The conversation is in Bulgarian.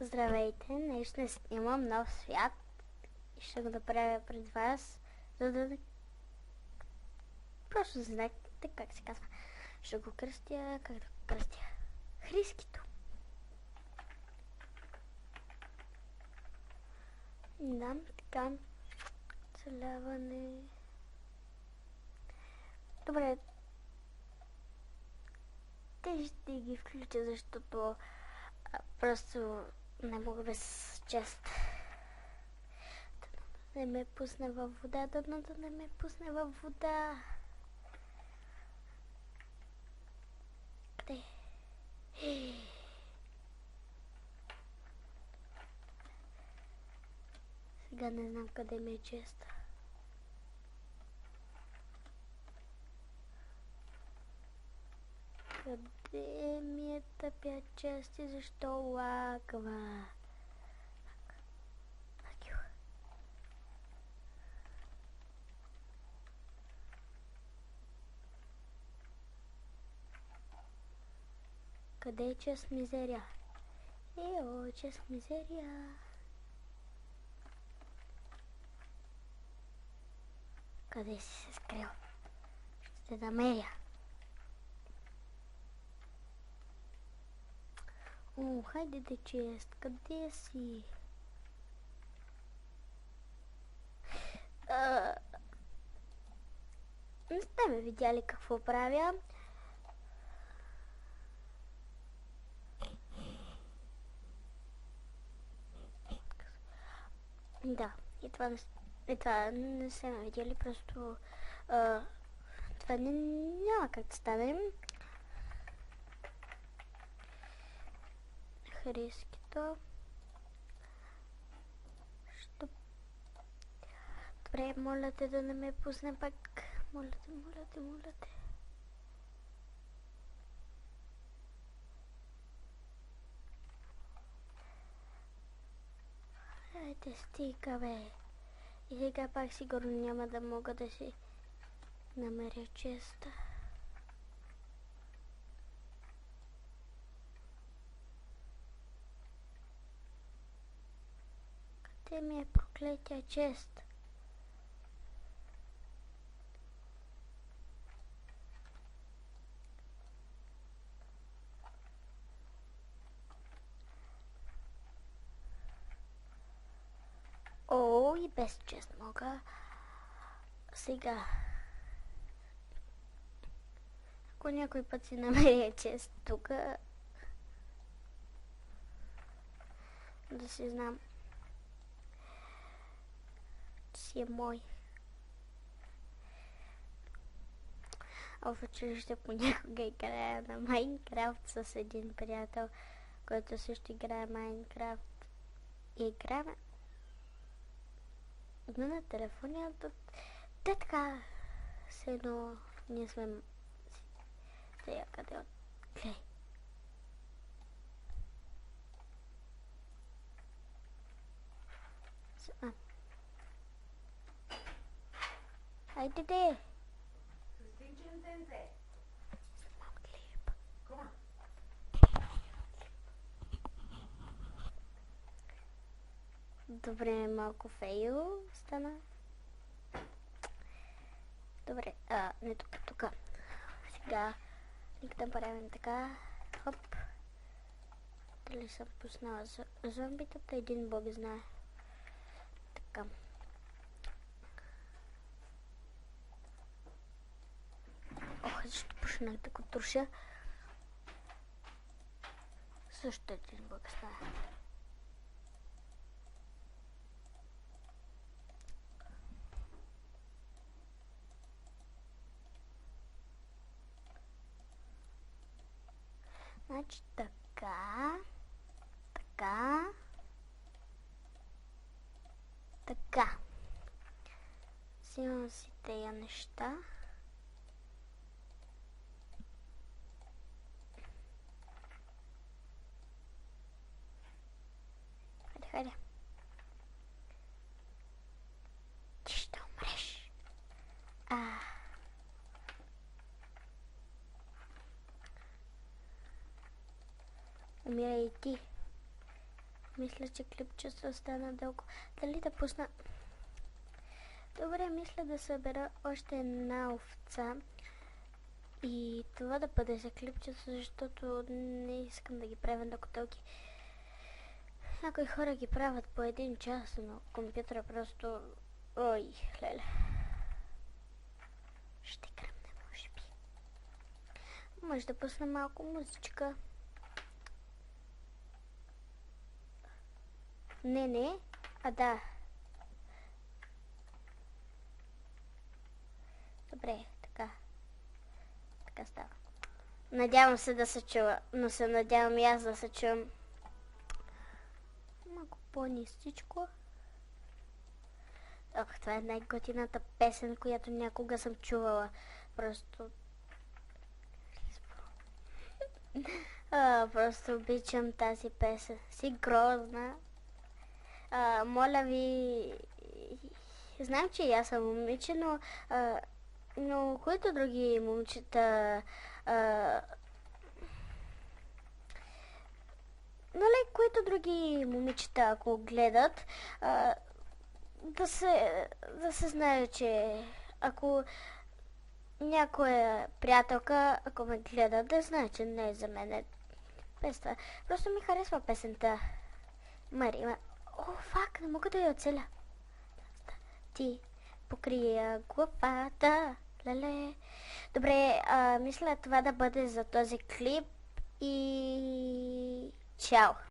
Здравейте, днес ще снимам нов свят и ще го направя пред вас, за да просто знаете как се казва. Ще го кръстя, как да го кръстя? Хрискито. Да, така. Целяване. Добре. Те ще ги включа, защото просто не мога без чест. Да не ме пусне във вода, да не ме пусне във вода. Къде? Сега не знам къде ми е чест. Къде ми е тъпя чест и защо лагва? Къде е чест мизерия? Ео, чест мизерия. Къде си се скрил? Ще намеря. О, хайде да чест, къде си? Не сте ме видяли какво правя. Да, и това не сте ме видяли, просто това няма как да стане. Хрискито. Добре, моля те да не ме пусне пак. Моля те. Айде, стига, бе. И сега пак сигурно няма да мога да си намеря честа. Къде ми е проклетия чест? О, и без чест мога. Сега. Ако някой път си намеря чест тук, да си знам, че си е мой. В училище понякога играя на Майнкрафт с един приятел, който също играе Майнкрафт. И играме на телефония. Те така все едно ние сме сега къде от... Глей. Хайде де! Снимам клип. Добре, малко фейл стана. Добре, не тук. Сега нека да правим така. Хоп. Дали съм пуснала зомбитата? Един бог знае. Така. Ох, защо почнах да го труша. Също един бог знае. Значи така. Взимам си тези неща. Хайде. Ти ще умреш. Умирай и ти. Мисля, че клипчето стана дълго. Дали да пусна? Добре, мисля да събера още една овца. И това да бъде за клипчето, защото не искам да ги правя на котелки. Някои хора ги правят по 1 час, но компютъра просто... Ой, леле. Ще кръмне, може би. Може да пусна малко музичка. Не, а да. Добре, така. Така става. Надявам се да се чува, но се надявам и аз да се чувам малко по-нистичко. Ох, това е най-готината песен, която някога съм чувала. Просто... просто обичам тази песен. Си грозна. Моля ви... Знам, че и аз съм момиче, но които други момичета... нали, които други момичета, ако гледат, да се знае, че ако някоя приятелка, ако ме гледа, да знае, че не е за мен. Без това. Просто ми харесва песента. Марима. О, фак, не мога да я оцеля. Ти покрия главата. Леле. Добре, мисля това да бъде за този клип и... Чао!